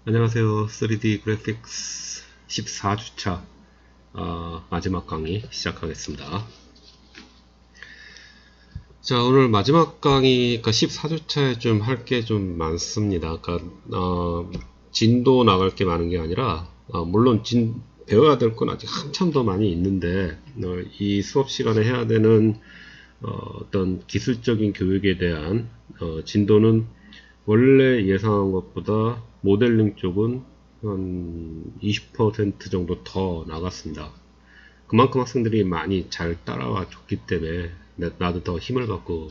안녕하세요. 3D 그래픽스 14주차 마지막 강의 시작하겠습니다. 자, 오늘 마지막 강의, 14주차에 좀 할 게 좀 많습니다. 진도 나갈 게 많은 게 아니라, 물론 배워야 될 건 아직 한참 더 많이 있는데, 이 수업 시간에 해야 되는 어떤 기술적인 교육에 대한 진도는 원래 예상한 것보다 모델링 쪽은 한 20% 정도 더 나갔습니다. 그만큼 학생들이 많이 잘 따라와 줬기 때문에 나도 더 힘을 갖고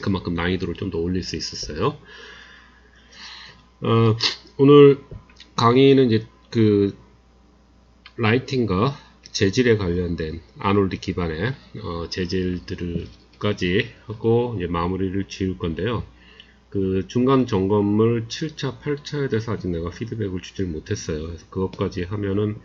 그만큼 난이도를 좀 더 올릴 수 있었어요. 오늘 강의는 이제 그 라이팅과 재질에 관련된 아놀드 기반의 재질들까지 하고 이제 마무리를 지을 건데요. 그 중간 점검을 7차, 8차에 대해서 아직 내가 피드백을 주질 못했어요. 그래서 그것까지 하면은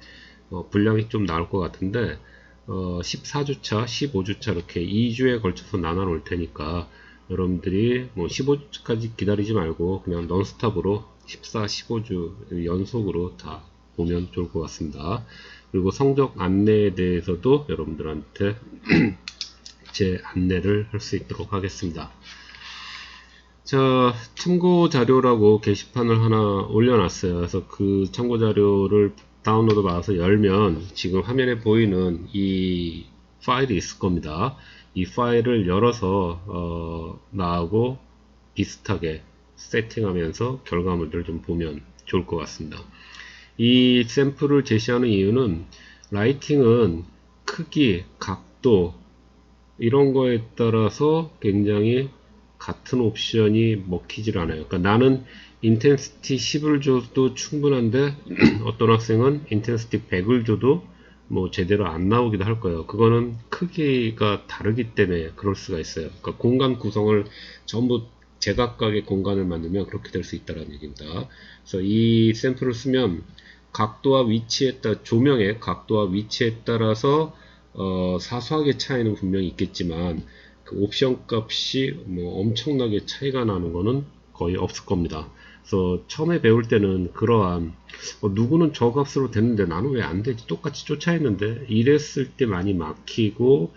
분량이 좀 나올 것 같은데 14주차, 15주차 이렇게 2주에 걸쳐서 나눠 놓을 테니까 여러분들이 뭐 15주까지 기다리지 말고 그냥 넌스톱으로 14, 15주 연속으로 다 보면 좋을 것 같습니다. 그리고 성적 안내에 대해서도 여러분들한테 제 안내를 할 수 있도록 하겠습니다. 자, 참고 자료라고 게시판을 하나 올려놨어요. 그래서 그 참고 자료를 다운로드 받아서 열면 지금 화면에 보이는 이 파일이 있을 겁니다. 이 파일을 열어서 나하고 비슷하게 세팅하면서 결과물들을 좀 보면 좋을 것 같습니다. 이 샘플을 제시하는 이유는 라이팅은 크기, 각도 이런 거에 따라서 굉장히 같은 옵션이 먹히질 않아요. 그러니까 나는 인텐시티 10을 줘도 충분한데 어떤 학생은 인텐시티 100을 줘도 뭐 제대로 안 나오기도 할 거예요. 그거는 크기가 다르기 때문에 그럴 수가 있어요. 그러니까 공간 구성을 전부 제각각의 공간을 만들면 그렇게 될 수 있다는 얘기입니다. 그래서 이 샘플을 쓰면 각도와 위치에 따라 조명의 각도와 위치에 따라서 사소하게 차이는 분명히 있겠지만 그 옵션 값이 뭐 엄청나게 차이가 나는 거는 거의 없을 겁니다. 그래서 처음에 배울 때는 그러한 누구는 저 값으로 됐는데 나는 왜 안 되지? 똑같이 쫓아했는데 이랬을 때 많이 막히고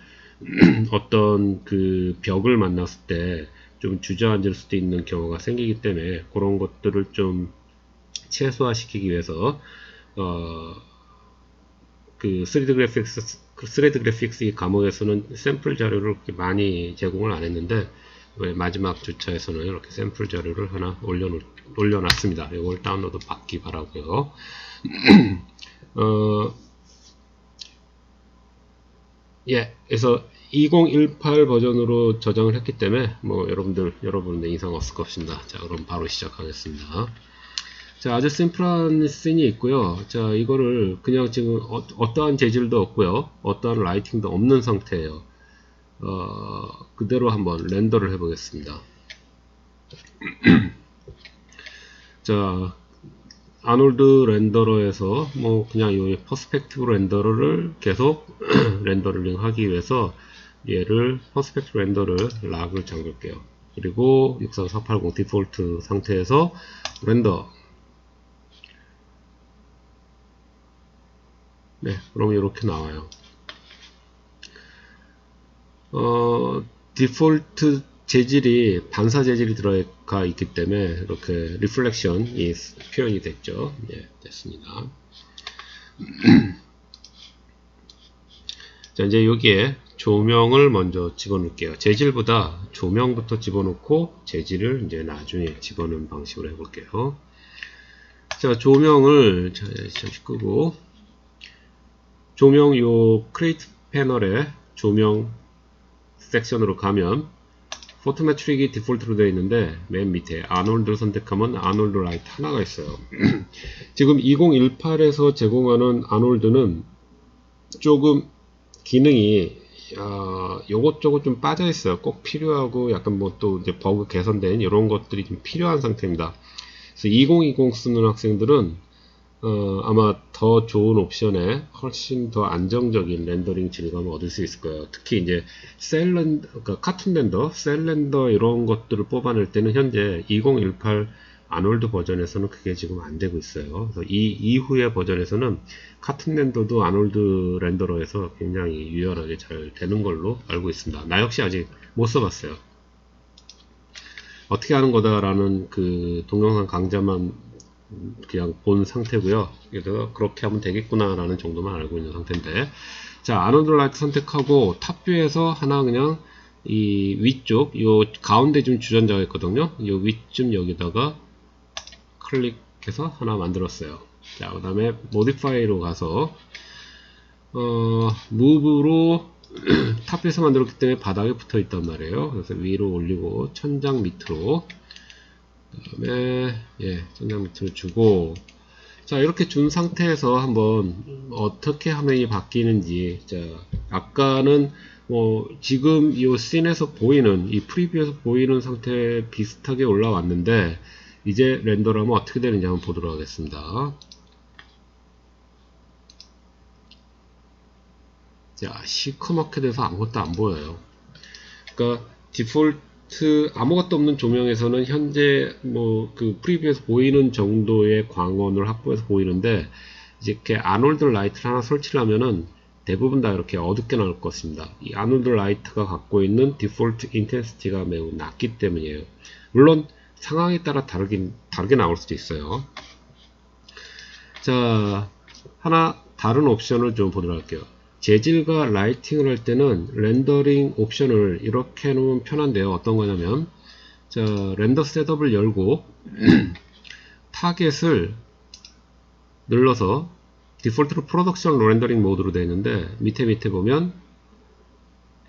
어떤 그 벽을 만났을 때 좀 주저앉을 수도 있는 경우가 생기기 때문에 그런 것들을 좀 최소화시키기 위해서 그 3D 그래픽스 이 과목에서는 샘플 자료를 그렇게 많이 제공을 안 했는데 왜 마지막 주차에서는 이렇게 샘플 자료를 하나 올려놨습니다. 이걸 다운로드 받기 바라고요. 예, 그래서 2018 버전으로 저장을 했기 때문에 뭐 여러분들 이상 없을 것입니다. 자, 그럼 바로 시작하겠습니다. 자, 아주 심플한 씬이 있고요. 자, 이거를 그냥 지금 어떠한 재질도 없고요. 어떠한 라이팅도 없는 상태예요. 그대로 한번 렌더를 해보겠습니다. 자, 아놀드 렌더러에서 뭐 그냥 이 퍼스펙티브 렌더러를 계속 렌더링 하기 위해서 얘를 퍼스펙티브 렌더를 락을 잠글게요. 그리고 64480 디폴트 상태에서 렌더. 네, 그럼 이렇게 나와요. 디폴트 재질이 반사 재질이 들어가 있기 때문에 이렇게 리플렉션이 표현이 됐죠. 네, 됐습니다. 자, 이제 여기에 조명을 먼저 집어넣을게요. 재질보다 조명부터 집어넣고 재질을 이제 나중에 집어넣는 방식으로 해볼게요. 자, 조명을 잠시 끄고 조명 요 크리에이트 패널에 조명 섹션으로 가면 포토메트릭이 디폴트로 되어 있는데 맨 밑에 아놀드를 선택하면 아놀드 라이트 하나가 있어요. 지금 2018에서 제공하는 아놀드는 조금 기능이 요것저것 좀 빠져 있어요. 꼭 필요하고 약간 뭐 또 이제 버그 개선된 이런 것들이 좀 필요한 상태입니다. 그래서 2020 쓰는 학생들은 아마 더 좋은 옵션에 훨씬 더 안정적인 렌더링 질감을 얻을 수 있을 거예요. 특히 이제 그러니까 카툰 렌더, 셀 렌더 이런 것들을 뽑아낼 때는 현재 2018 아놀드 버전에서는 그게 지금 안 되고 있어요. 그래서 이 이후의 버전에서는 카툰 렌더도 아놀드 렌더러에서 굉장히 유연하게 잘 되는 걸로 알고 있습니다. 나 역시 아직 못 써봤어요. 어떻게 하는 거다라는 그 동영상 강좌만 그냥 본 상태고요. 그래서 그렇게 하면 되겠구나라는 정도만 알고 있는 상태인데, 자, 아놀드 라이트 선택하고 탑뷰에서 하나 그냥 이 위쪽, 요 가운데 좀 주전자가 있거든요. 요 위쯤 여기다가 클릭해서 하나 만들었어요. 자, 그 다음에 모디파이로 가서 무브로 탑에서 만들었기 때문에 바닥에 붙어 있단 말이에요. 그래서 위로 올리고 천장 밑으로, 그 다음에 천장 밑으로 주고, 자, 이렇게 준 상태에서 한번 어떻게 화면이 바뀌는지. 자, 아까는 지금 이 씬에서 보이는, 이 프리뷰에서 보이는 상태 비슷하게 올라왔는데, 이제 렌더를 하면 어떻게 되는지 한번 보도록 하겠습니다. 자, 시커멓게 돼서 아무것도 안 보여요. 그러니까 디폴트 아무것도 없는 조명에서는 현재 그 프리뷰에서 보이는 정도의 광원을 확보해서 보이는데, 이제 이렇게 아놀드 라이트를 하나 설치를 하면은 대부분 다 이렇게 어둡게 나올 것입니다. 이 아놀드 라이트가 갖고 있는 디폴트 인텐시티가 매우 낮기 때문이에요. 물론 상황에 따라 다르게 나올 수도 있어요. 자, 하나 다른 옵션을 좀 보도록 할게요. 재질과 라이팅을 할 때는 렌더링 옵션을 이렇게 해놓으면 편한데요. 어떤 거냐면, 자, 렌더 셋업을 열고 타겟을 눌러서 디폴트로 프로덕션 렌더링 모드로 되어 있는데, 밑에 보면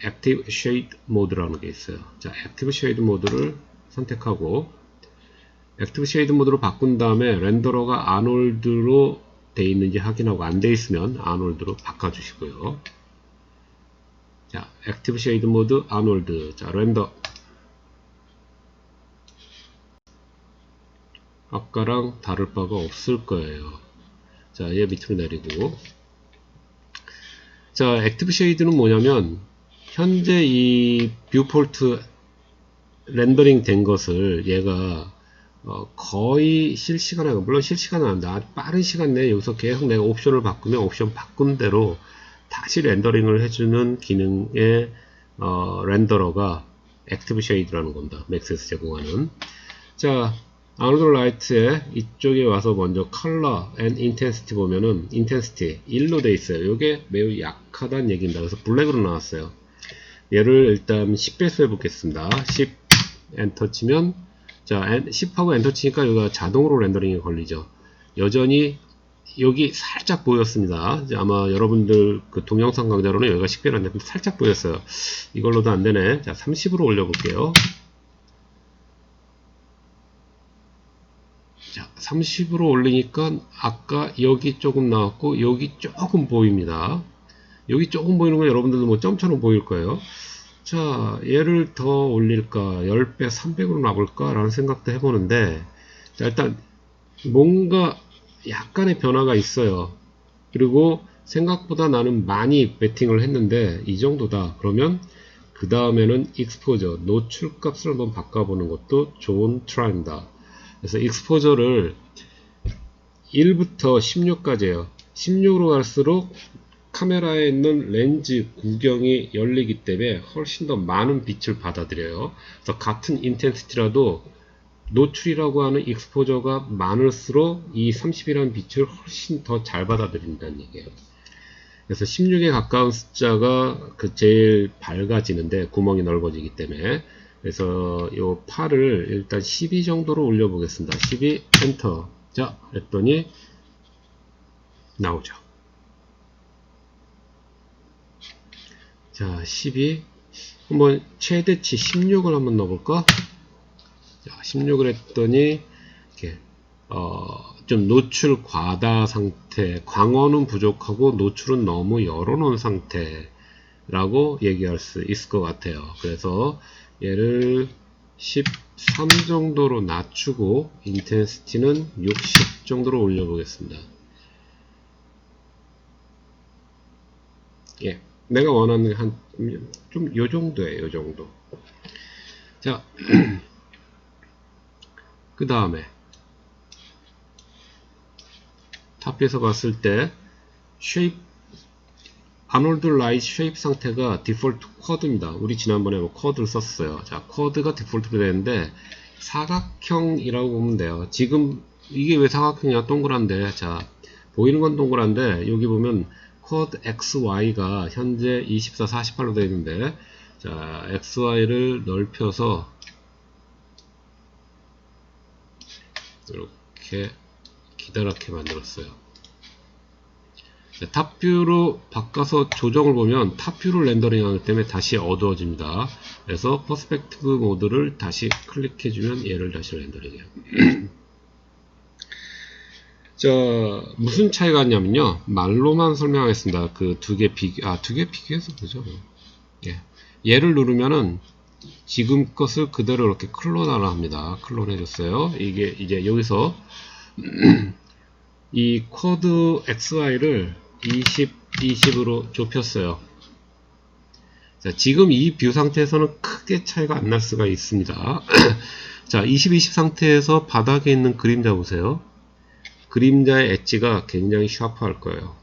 액티브 쉐이드 모드라는 게 있어요. 자, 액티브 쉐이드 모드를 선택하고 액티브 쉐이드 모드로 바꾼 다음에 렌더러가 아놀드로 돼 있는지 확인하고 안 돼 있으면 아놀드로 바꿔주시고요. 자, 액티브 쉐이드 모드 아놀드. 자, 렌더. 아까랑 다를 바가 없을 거예요. 자, 얘 밑으로 내리고. 자, 액티브 쉐이드는 뭐냐면 현재 이 뷰폴트 렌더링 된 것을 얘가 거의 실시간에, 물론 실시간은 안 돼. 아주 빠른 시간 내에 여기서 계속 내가 옵션을 바꾸면 옵션 바꾼 대로 다시 렌더링을 해주는 기능의 렌더러가 액티브 쉐이드라는 겁니다. 맥스에서 제공하는. 자, 아놀드 라이트에 이쪽에 와서 먼저 컬러 앤 인텐시티 보면은 인텐시티 1로 돼 있어요. 이게 매우 약하다는 얘기입니다. 그래서 블랙으로 나왔어요. 얘를 일단 10배수 해보겠습니다. 10 엔터 치면, 자, 10하고 엔터 치니까 여기가 자동으로 렌더링이 걸리죠. 여전히 여기 살짝 보였습니다. 아마 여러분들 그 동영상 강좌로는 여기가 식별한데 살짝 보였어요. 이걸로도 안 되네. 자, 30으로 올려볼게요. 자, 30으로 올리니까 아까 여기 조금 나왔고 여기 조금 보입니다. 여기 조금 보이는 건 여러분들도 뭐 점처럼 보일 거예요. 자, 얘를 더 올릴까, 10배, 300으로 놔볼까 라는 생각도 해보는데, 자, 일단 뭔가 약간의 변화가 있어요. 그리고 생각보다 나는 많이 베팅을 했는데 이 정도다. 그러면 그 다음에는 익스포저, 노출 값을 한번 바꿔보는 것도 좋은 트라이입니다. 그래서 익스포저를 1부터 16까지예요. 16으로 갈수록 카메라에 있는 렌즈 구경이 열리기 때문에 훨씬 더 많은 빛을 받아들여요. 그래서 같은 인텐시티라도 노출이라고 하는 익스포저가 많을수록 이 30이라는 빛을 훨씬 더 잘 받아들인다는 얘기예요. 그래서 16에 가까운 숫자가 그 제일 밝아지는데 구멍이 넓어지기 때문에. 그래서 요 8을 일단 12 정도로 올려 보겠습니다. 12 엔터. 자, 했더니 나오죠. 자, 12 한번 최대치 16을 한번 넣어볼까? 자, 16을 했더니 이렇게 좀 노출 과다 상태, 광원은 부족하고 노출은 너무 열어놓은 상태라고 얘기할 수 있을 것 같아요. 그래서 얘를 13 정도로 낮추고 인텐시티는 60 정도로 올려보겠습니다. 예, 내가 원하는 한 좀 요 정도예요. 요 정도. 자, 그 다음에 탑뷰에서 봤을 때 쉐입 아놀드 라이트 쉐입 상태가 디폴트 쿼드입니다. 우리 지난번에 뭐 쿼드를 썼어요. 자, 쿼드가 디폴트로 되는데 사각형이라고 보면 돼요. 지금 이게 왜 사각형이야? 동그란데. 자, 보이는 건 동그란데 여기 보면 쿼드 XY가 현재 24, 48로 되어 있는데, 자, XY를 넓혀서 이렇게 기다랗게 만들었어요. 탑뷰로 바꿔서 조정을 보면 탑뷰를 렌더링 하기 때문에 다시 어두워집니다. 그래서 퍼스펙티브 모드를 다시 클릭해주면 얘를 다시 렌더링해요. 자, 무슨 차이가 있냐면요. 말로만 설명하겠습니다. 그 두 개 비교해서 보죠. 예. 얘를 누르면은 지금 것을 그대로 이렇게 클론하라 합니다. 클론 해줬어요. 이게 이제 여기서 이 쿼드 XY를 20, 20으로 좁혔어요. 자, 지금 이 뷰 상태에서는 크게 차이가 안 날 수가 있습니다. 자, 20, 20 상태에서 바닥에 있는 그림자 보세요. 그림자의 엣지가 굉장히 샤프할 거예요.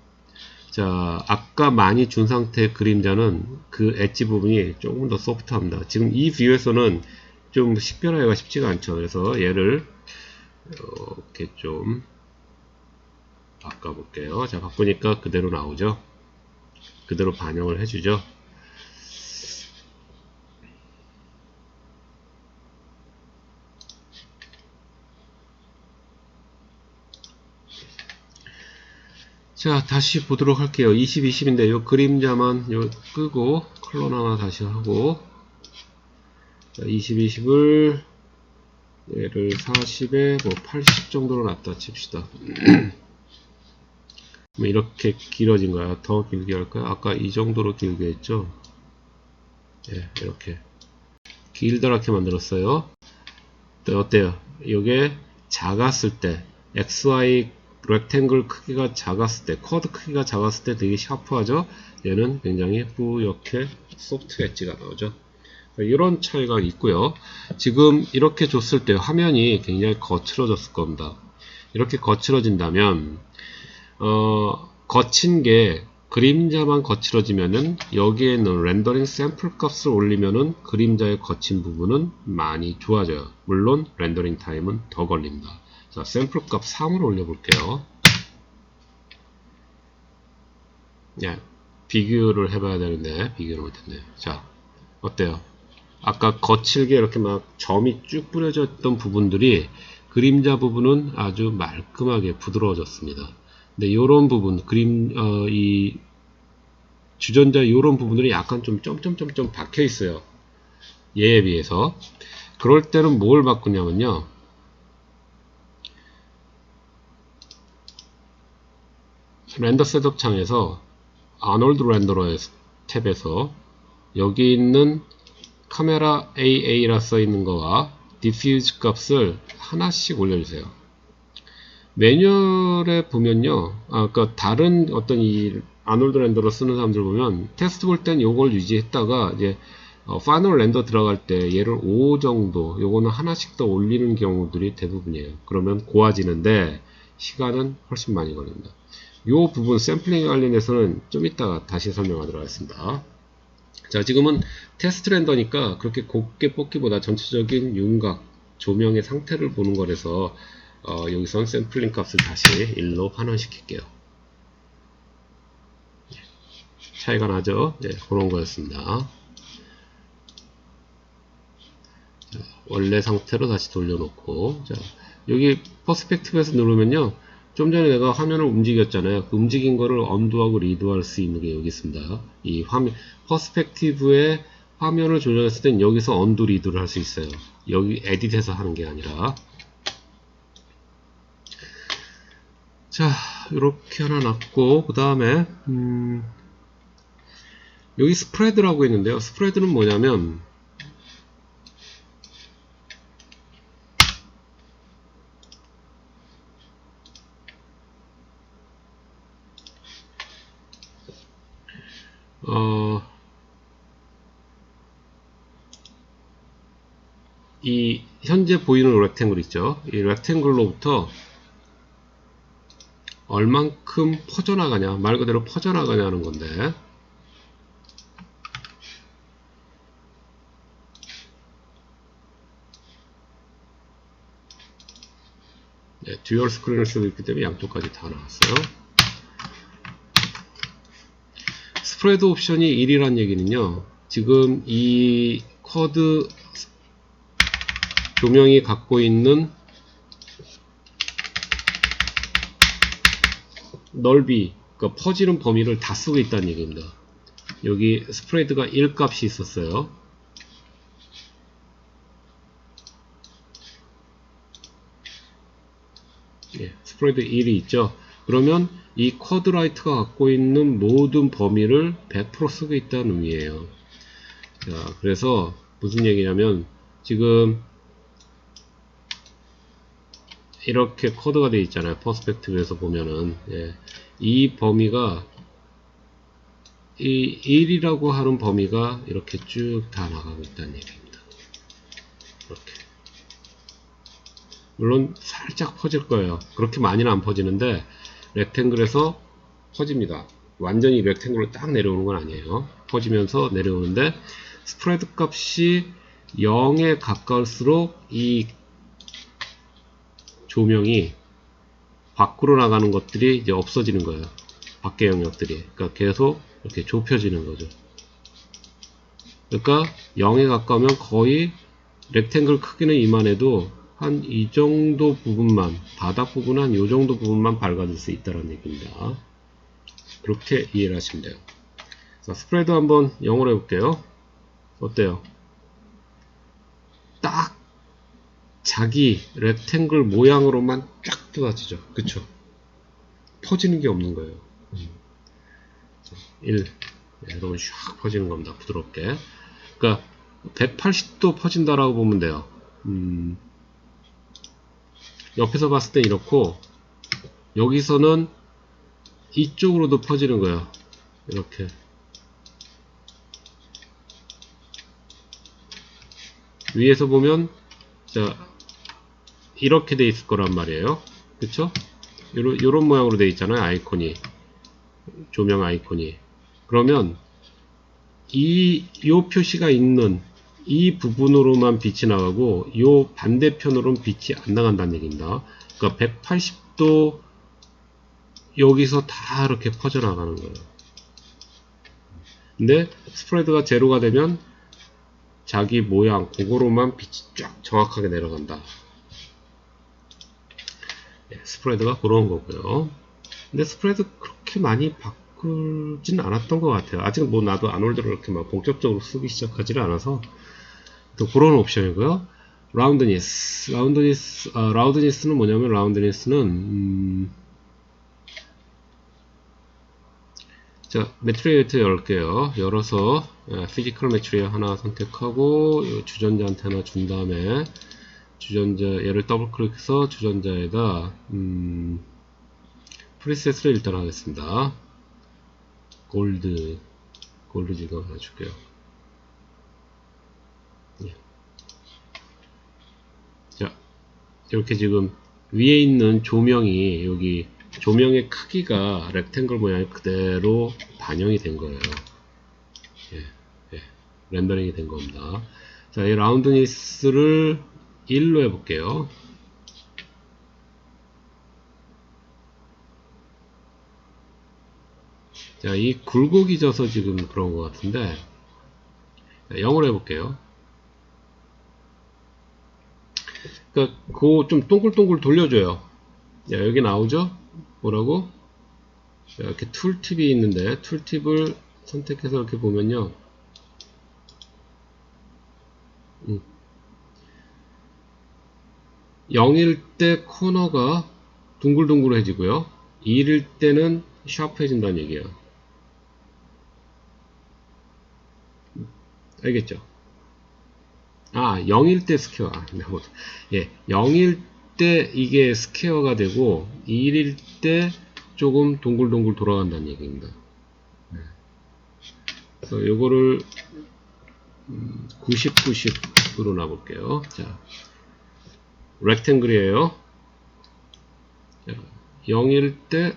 자, 아까 많이 준 상태의 그림자는 그 엣지 부분이 조금 더 소프트합니다. 지금 이 뷰에서는 좀 식별하기가 쉽지가 않죠. 그래서 얘를 이렇게 좀 바꿔볼게요. 자, 바꾸니까 그대로 나오죠. 그대로 반영을 해주죠. 자, 다시 보도록 할게요. 20, 20인데 요 그림자만 요 끄고 클론 하나 다시 하고, 자, 20, 20을 얘를 40에 뭐 80 정도로 놨다 칩시다. 이렇게 길어진 거야. 더 길게 할까요? 아까 이 정도로 길게 했죠. 예, 이렇게 길다랗게 만들었어요. 어때요? 이게 작았을 때 XY 렉탱글 크기가 작았을 때, 쿼드 크기가 작았을 때 되게 샤프하죠. 얘는 굉장히 뿌옇게 소프트 엣지가 나오죠. 이런 차이가 있고요. 지금 이렇게 줬을 때 화면이 굉장히 거칠어졌을 겁니다. 이렇게 거칠어진다면 거친 게 그림자만 거칠어지면은 여기에 있는 렌더링 샘플 값을 올리면은 그림자의 거친 부분은 많이 좋아져요. 물론 렌더링 타임은 더 걸립니다. 자, 샘플 값 3으로 올려볼게요. 예, 비교를 해봐야 되는데 비교를 못했네요. 자, 어때요? 아까 거칠게 이렇게 막 점이 쭉 뿌려져 있던 부분들이 그림자 부분은 아주 말끔하게 부드러워졌습니다. 근데 이런 부분, 이 주전자 이런 부분들이 약간 좀 점점점점 박혀 있어요. 얘에 비해서. 그럴 때는 뭘 바꾸냐면요. 렌더 셋업 창에서 아놀드 렌더러 탭에서 여기 있는 카메라 AA라 써 있는 거와 디퓨즈 값을 하나씩 올려주세요. 매뉴얼에 보면요, 아까 다른 어떤 이 아놀드 렌더러 쓰는 사람들 보면 테스트 볼 땐 요걸 유지했다가 이제 파이널 렌더 들어갈 때 얘를 5 정도, 요거는 하나씩 더 올리는 경우들이 대부분이에요. 그러면 고와지는데 시간은 훨씬 많이 걸립니다. 요 부분 샘플링 관련해서는 좀 이따가 다시 설명하도록 하겠습니다. 자, 지금은 테스트 렌더니까 그렇게 곱게 뽑기보다 전체적인 윤곽, 조명의 상태를 보는 거라서 여기선 샘플링 값을 다시 1로 환원시킬게요. 차이가 나죠? 네, 그런 거였습니다. 자, 원래 상태로 다시 돌려놓고, 자, 여기 퍼스펙티브에서 누르면요, 좀 전에 내가 화면을 움직였잖아요. 그 움직인 거를 언두하고 리드할 수 있는 게 여기 있습니다. 이 화면, 퍼스펙티브에 화면을 조정했을 땐 여기서 언두 리드를 할 수 있어요. 여기 에딧해서 하는 게 아니라. 자, 이렇게 하나 놨고, 그 다음에 여기 스프레드라고 있는데요. 스프레드는 뭐냐면 이 현재 보이는 렉탱글 있죠. 이 렉탱글로부터 얼만큼 퍼져나가냐, 말 그대로 퍼져나가냐는 건데, 네, 듀얼 스크린을 쓰고 있기 때문에 양쪽까지 다 나왔어요. 스프레드 옵션이 1이란 얘기는요, 지금 이 쿼드 조명이 갖고 있는 넓이, 그러니까 퍼지는 범위를 다 쓰고 있다는 얘기입니다. 여기 스프레드가 1 값이 있었어요. 예, 스프레드 1이 있죠. 그러면 이 쿼드라이트가 갖고 있는 모든 범위를 100% 쓰고 있다는 의미예요. 자, 그래서 무슨 얘기냐면 지금 이렇게 쿼드가 되어 있잖아요. 퍼스펙티브에서 보면은, 예, 이 범위가 이 1이라고 하는 범위가 이렇게 쭉 다 나가고 있다는 얘기입니다. 이렇게. 물론 살짝 퍼질 거예요. 그렇게 많이는 안 퍼지는데 렉탱글에서 퍼집니다. 완전히 렉탱글로 딱 내려오는 건 아니에요. 퍼지면서 내려오는데 스프레드 값이 0에 가까울수록 이 조명이 밖으로 나가는 것들이 이제 없어지는 거예요. 밖의 영역들이. 그러니까 계속 이렇게 좁혀지는 거죠. 그러니까 0에 가까우면 거의 렉탱글 크기는 이만해도 한 이 정도 부분만, 바닥 부분 한 이 정도 부분만 밝아질 수 있다는 얘기입니다. 그렇게 이해를 하시면 돼요. 자, 스프레드 한번 영어로 해볼게요. 어때요? 딱 자기 렉탱글 모양으로만 쫙 쏟아지죠. 그쵸? 퍼지는 게 없는 거예요. 1. 네, 여러분 샥 퍼지는 겁니다. 부드럽게. 그러니까 180도 퍼진다라고 보면 돼요. 옆에서 봤을 땐 이렇고 여기서는 이쪽으로도 퍼지는 거예요. 이렇게. 위에서 보면 자 이렇게 돼 있을 거란 말이에요. 그쵸? 요런 모양으로 돼 있잖아요. 아이콘이. 조명 아이콘이. 그러면 요 표시가 있는 이 부분으로만 빛이 나가고 요 반대편으로는 빛이 안 나간다는 얘기입니다. 그러니까 180도 여기서 다 이렇게 퍼져나가는 거예요. 근데 스프레드가 제로가 되면 자기 모양 그거로만 빛이 쫙 정확하게 내려간다. 네, 스프레드가 그런 거고요. 근데 스프레드 그렇게 많이 바꾸진 않았던 것 같아요. 아직 뭐 나도 아놀드를 이렇게 막 본격적으로 쓰기 시작하지를 않아서 또 그런 옵션이고요. 라우드니스는 뭐냐면 라우드니스는 자, 매트리에이터 열게요. 열어서 피지컬 매트리어 하나 선택하고 주전자한테 하나 준 다음에 주전자 얘를 더블 클릭해서 주전자에다 프리셋을 일단 하겠습니다. 골드 지금 하나 줄게요. 예. 자, 이렇게 지금 위에 있는 조명이 여기 조명의 크기가 렉탱글 모양이 그대로 반영이 된 거예요. 예, 렌더링이 된 겁니다. 자, 이 라운드니스를 1로 해볼게요. 자, 이 굴곡이 져서 지금 그런 것 같은데, 자, 0으로 해볼게요. 그러니까 그거 좀 동글동글 돌려줘요. 자, 여기 나오죠? 뭐라고? 자, 이렇게 툴팁이 있는데 툴팁을 선택해서 이렇게 보면요. 0일 때 코너가 둥글둥글해지고요. 2일 때는 샤프해진다는 얘기예요. 알겠죠? 0일 때 스퀘어. 예, 0일 때 이게 스퀘어가 되고 2일 때 조금 동글동글 돌아간다는 얘기입니다. 그래서 요거를 90, 90으로 놔볼게요. 자, 렉탱글이에요. 0일 때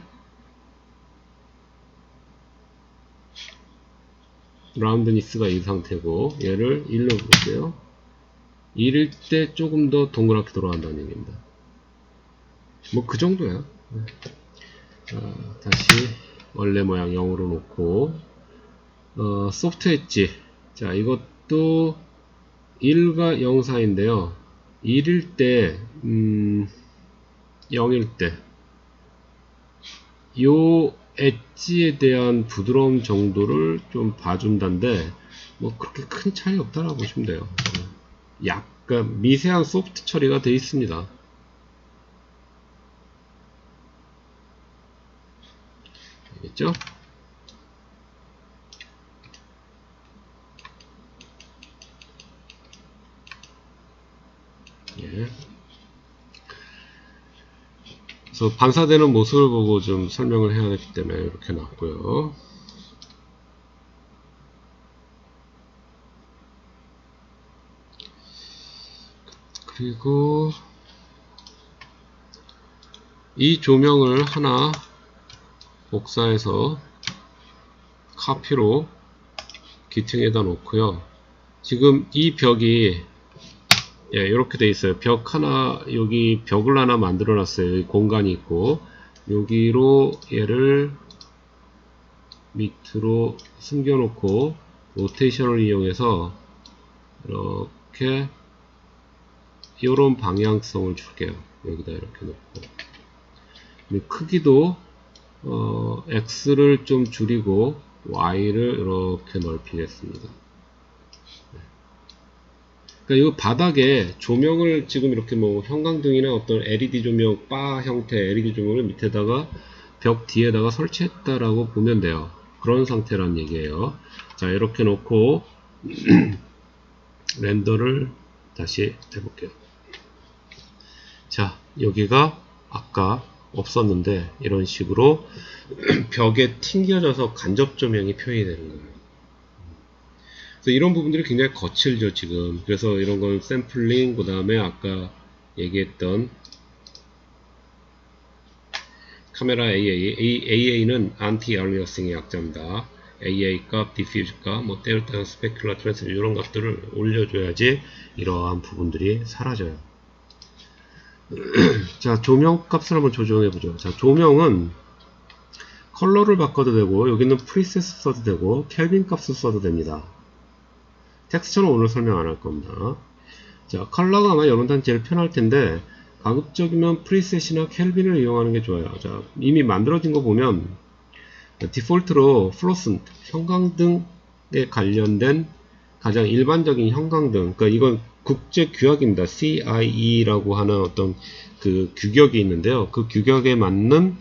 라운드니스가 이 상태고, 얘를 1로 볼게요. 1일 때 조금 더 동그랗게 돌아간다는 얘기입니다. 뭐 그 정도야. 자, 다시 원래 모양 0으로 놓고, 소프트 엣지. 자, 이것도 1과 0 사이인데요. 1일 때, 0일 때, 요 엣지에 대한 부드러움 정도를 좀 봐준다는데, 뭐 그렇게 큰 차이 없다라고 보시면 돼요. 약간 미세한 소프트 처리가 되어 있습니다. 알겠죠? 예. 그래서 반사되는 모습을 보고 좀 설명을 해야 되기 때문에 이렇게 놨고요. 그리고 이 조명을 하나 복사해서 카피로 기팅에다 놓고요. 지금 이 벽이 이렇게 돼 있어요. 벽 하나, 여기 벽을 하나 만들어 놨어요. 여기 공간이 있고, 여기로 얘를 밑으로 숨겨 놓고 로테이션을 이용해서 이렇게 이런 방향성을 줄게요. 여기다 이렇게 놓고, 크기도 X를 좀 줄이고 Y를 이렇게 넓히겠습니다. 그러니까 이 바닥에 조명을 지금 이렇게 뭐 형광등이나 어떤 LED 조명, 바 형태 LED 조명을 밑에다가 벽 뒤에다가 설치했다라고 보면 돼요. 그런 상태란 얘기예요. 자, 이렇게 놓고 렌더를 다시 해볼게요. 자, 여기가 아까 없었는데 이런 식으로 벽에 튕겨져서 간접 조명이 표현이 되는 거예요. 그래서 이런 부분들이 굉장히 거칠죠, 지금. 그래서 이런 건 샘플링, 그 다음에 아까 얘기했던 카메라 AA는 안티-알리어싱의 약자입니다. AA 값, 디퓨즈 값, 뭐 때울 때는 스페큘러 트랜스 이런 것들을 올려줘야지 이러한 부분들이 사라져요. 자, 조명 값을 한번 조정해 보죠. 자, 조명은 컬러를 바꿔도 되고, 여기는 프리셋 써도 되고, 켈빈 값을 써도 됩니다. 텍스처는 오늘 설명 안 할 겁니다. 자, 컬러가 아마 여러분한테 제일 편할 텐데, 가급적이면 프리셋이나 켈빈을 이용하는 게 좋아요. 자, 이미 만들어진 거 보면, 디폴트로 플로슨, 형광등에 관련된 가장 일반적인 형광등, 그러니까 이건 국제 규약입니다. CIE라고 하는 어떤 그 규격이 있는데요. 그 규격에 맞는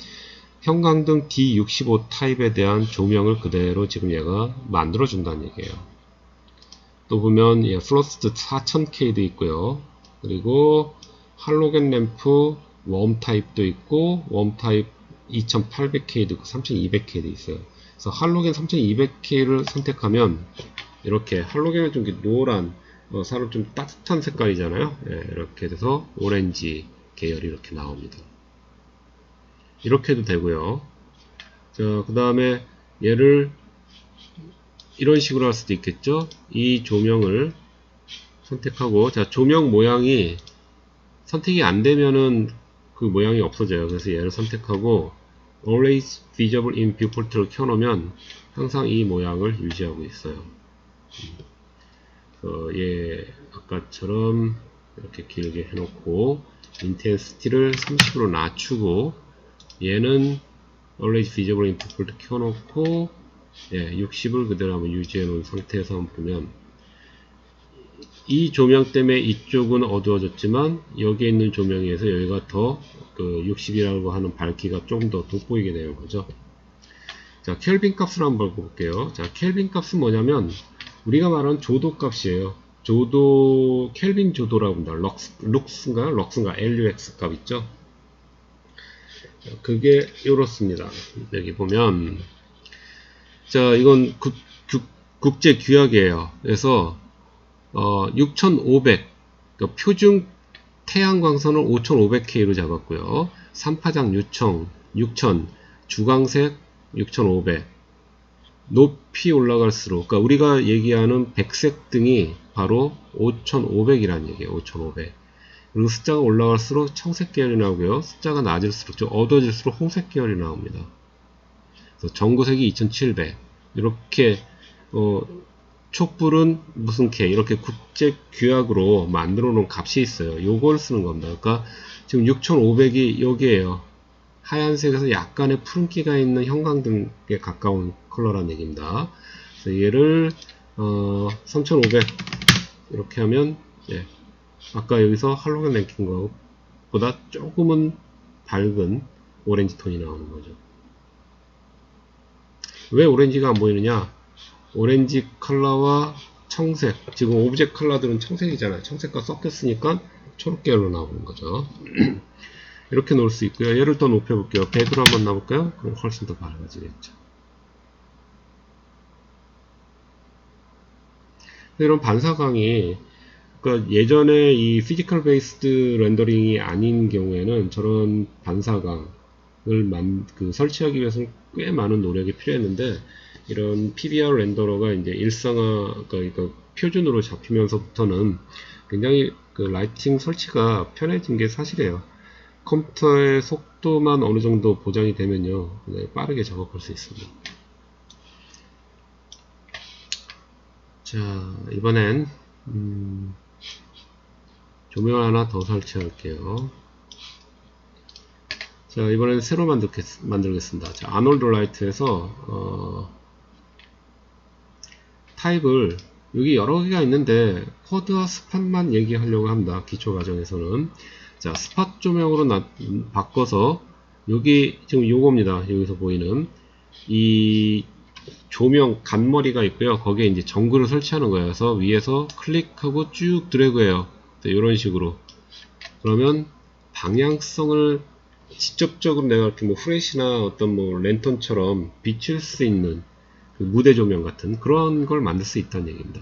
형광등 D65 타입에 대한 조명을 그대로 지금 얘가 만들어 준다는 얘기예요. 또 보면 플로스트 4000K도 있고요. 그리고 할로겐 램프 웜 타입도 있고 웜 타입 2800K도 있고 3200K도 있어요. 그래서 할로겐 3200K를 선택하면 이렇게 할로겐은 좀 노란 사람 좀 따뜻한 색깔이잖아요. 이렇게 돼서 오렌지 계열이 이렇게 나옵니다. 이렇게 해도 되고요. 자, 그 다음에 얘를 이런 식으로 할 수도 있겠죠. 이 조명을 선택하고, 자, 조명 모양이 선택이 안 되면은 그 모양이 없어져요. 그래서 얘를 선택하고 Always Visible in Viewport를 켜놓으면 항상 이 모양을 유지하고 있어요. 얘 아까처럼 이렇게 길게 해놓고 인텐시티를 30으로 낮추고 얘는 Always Visible in Viewport 켜놓고 60을 그대로 한번 유지해 놓은 상태에서 한번 보면 이 조명 때문에 이쪽은 어두워졌지만 여기에 있는 조명에 의해서 여기가 더 60이라고 하는 밝기가 조금 더 돋보이게 되는 거죠. 자, 켈빈 값을 한번 볼게요. 자, 켈빈 값은 뭐냐면 우리가 말하는 조도 값이에요. 조도, 켈빈 조도라고 합니다. 럭스인가요? 럭스인가? LUX 값 있죠? 자, 그게 이렇습니다. 여기 보면 자, 이건 국제 규약이에요. 그래서 6500 그러니까 표준 태양광선을 5500K로 잡았고요. 3파장 6000, 주광색 6500. 높이 올라갈수록, 그러니까 우리가 얘기하는 백색 등이 바로 5500이라는 얘기예요. 5500. 그리고 숫자가 올라갈수록 청색 계열이 나오고요. 숫자가 낮을수록, 좀 어두워질수록 홍색 계열이 나옵니다. 그래서 전구색이 2700. 이렇게 촛불은 무슨 K, 이렇게 국제 규약으로 만들어 놓은 값이 있어요. 요걸 쓰는 겁니다. 그러니까 지금 6500이 여기에요. 하얀색에서 약간의 푸른기가 있는 형광등에 가까운 컬러라는 얘기입니다. 그래서 얘를 3500 이렇게 하면, 예, 아까 여기서 할로겐 랭킹 것보다 조금은 밝은 오렌지 톤이 나오는 거죠. 왜 오렌지가 안 보이느냐? 오렌지 컬러와 청색, 지금 오브젝트 컬러들은 청색이잖아요. 청색과 섞였으니까 초록 계열로 나오는 거죠. 이렇게 놓을 수 있고요. 얘를 더 높여볼게요. 100으로 한번 놔볼까요? 그럼 훨씬 더 밝아지겠죠. 이런 반사광이, 그러니까 예전에 이 피지컬 베이스드 렌더링이 아닌 경우에는 저런 반사광을 설치하기 위해서는 꽤 많은 노력이 필요했는데, 이런 PBR 렌더러가 이제 일상화, 그러니까 표준으로 잡히면서부터는 굉장히 그 라이팅 설치가 편해진 게 사실이에요. 컴퓨터의 속도만 어느 정도 보장이 되면요, 굉장히 빠르게 작업할 수 있습니다. 자, 이번엔 조명을 하나 더 설치할게요. 자, 이번엔 새로 만들겠습니다. 자, 아놀드 라이트에서 타입을, 여기 여러 개가 있는데 쿼드와 스팟만 얘기하려고 합니다. 기초 과정에서는. 자, 스팟 조명으로 바꿔서, 여기 지금 요겁니다. 여기서 보이는 이 조명 간머리가 있고요. 거기에 이제 전구를 설치하는 거예요. 그래서 위에서 클릭하고 쭉 드래그해요. 이런 식으로. 그러면 방향성을 직접적으로 내가 이렇게 뭐 후레쉬나 어떤 뭐 랜턴처럼 비출 수 있는 그 무대 조명 같은 그런 걸 만들 수 있다는 얘기입니다.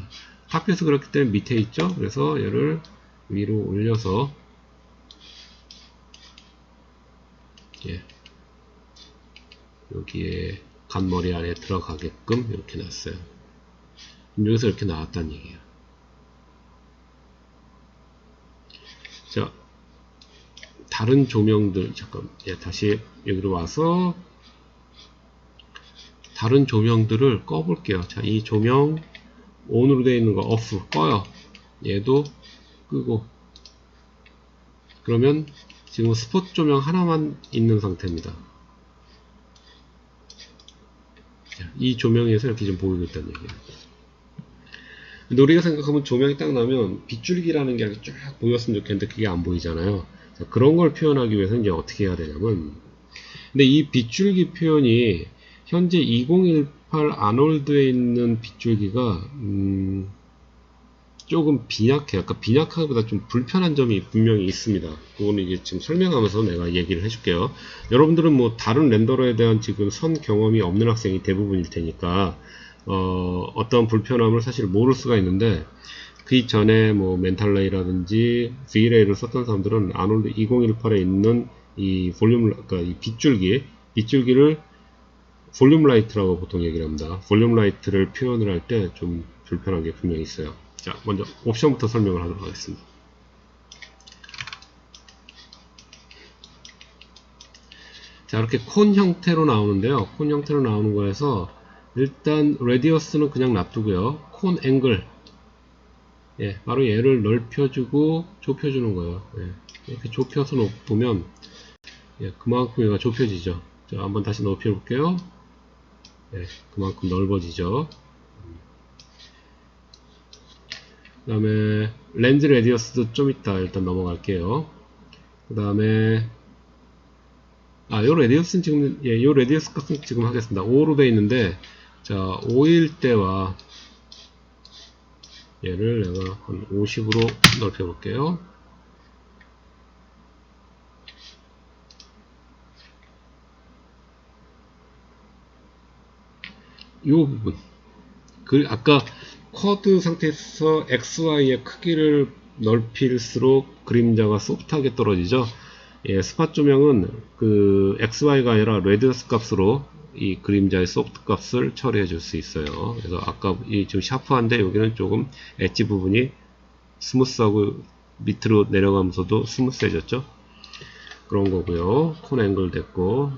탑에서 그렇기 때문에 밑에 있죠. 그래서 얘를 위로 올려서, 예, 여기에 간머리 안에 들어가게끔 이렇게 놨어요. 여기서 이렇게 나왔다는 얘기예요. 자, 다른 조명들, 잠깐, 예, 다시 여기로 와서 다른 조명들을 꺼볼게요. 자, 이 조명 ON으로 되어 있는 거 OFF 꺼요. 얘도 끄고, 그러면 지금 스포트 조명 하나만 있는 상태입니다. 자, 이 조명에서 이렇게 좀 보이고 있다는 얘기예요. 근데 우리가 생각하면 조명이 딱 나면 빗줄기라는 게 쫙 보였으면 좋겠는데 그게 안 보이잖아요. 자, 그런 걸 표현하기 위해서 이제 어떻게 해야 되냐면, 근데 이 빗줄기 표현이 현재 2018 아놀드에 있는 빗줄기가 조금 빈약해요. 아까 빈약하기보다 좀 불편한 점이 분명히 있습니다. 그거는 이제 지금 설명하면서 내가 얘기를 해줄게요. 여러분들은 뭐 다른 렌더러에 대한 지금 선 경험이 없는 학생이 대부분일 테니까 어떤 불편함을 사실 모를 수가 있는데, 그 이전에 뭐 멘탈레이라든지 V레이를 썼던 사람들은 아놀드 2018에 있는 이 볼륨, 그러니까 이 빗줄기를 볼륨 라이트라고 보통 얘기를 합니다. 볼륨 라이트를 표현을 할 때 좀 불편한 게 분명히 있어요. 자, 먼저 옵션부터 설명을 하도록 하겠습니다. 자, 이렇게 콘 형태로 나오는데요. 콘 형태로 나오는 거에서 일단 레디어스는 그냥 놔두고요. 콘 앵글, 예, 바로 얘를 넓혀주고 좁혀주는 거예요. 예, 이렇게 좁혀서 보면, 예, 그만큼 얘가 좁혀지죠. 자, 한번 다시 넓혀볼게요. 예, 그만큼 넓어지죠. 그 다음에 렌즈 레디어스도 좀 이따 일단 넘어갈게요. 그 다음에 요 레디어스는 지금, 예, 요 레디어스 값은 지금 하겠습니다. 5로 되어 있는데, 자, 5일 때와 얘를 내가 한 50으로 넓혀 볼게요. 요 부분, 아까 쿼드 상태에서 XY의 크기를 넓힐수록 그림자가 소프트하게 떨어지죠. 예, 스팟 조명은 그 XY가 아니라 레디어스 값으로 이 그림자의 소프트 값을 처리해 줄 수 있어요. 그래서 아까 이 좀 샤프한데 여기는 조금 엣지 부분이 스무스하고 밑으로 내려가면서도 스무스해졌죠. 그런 거고요. 콘 앵글 됐고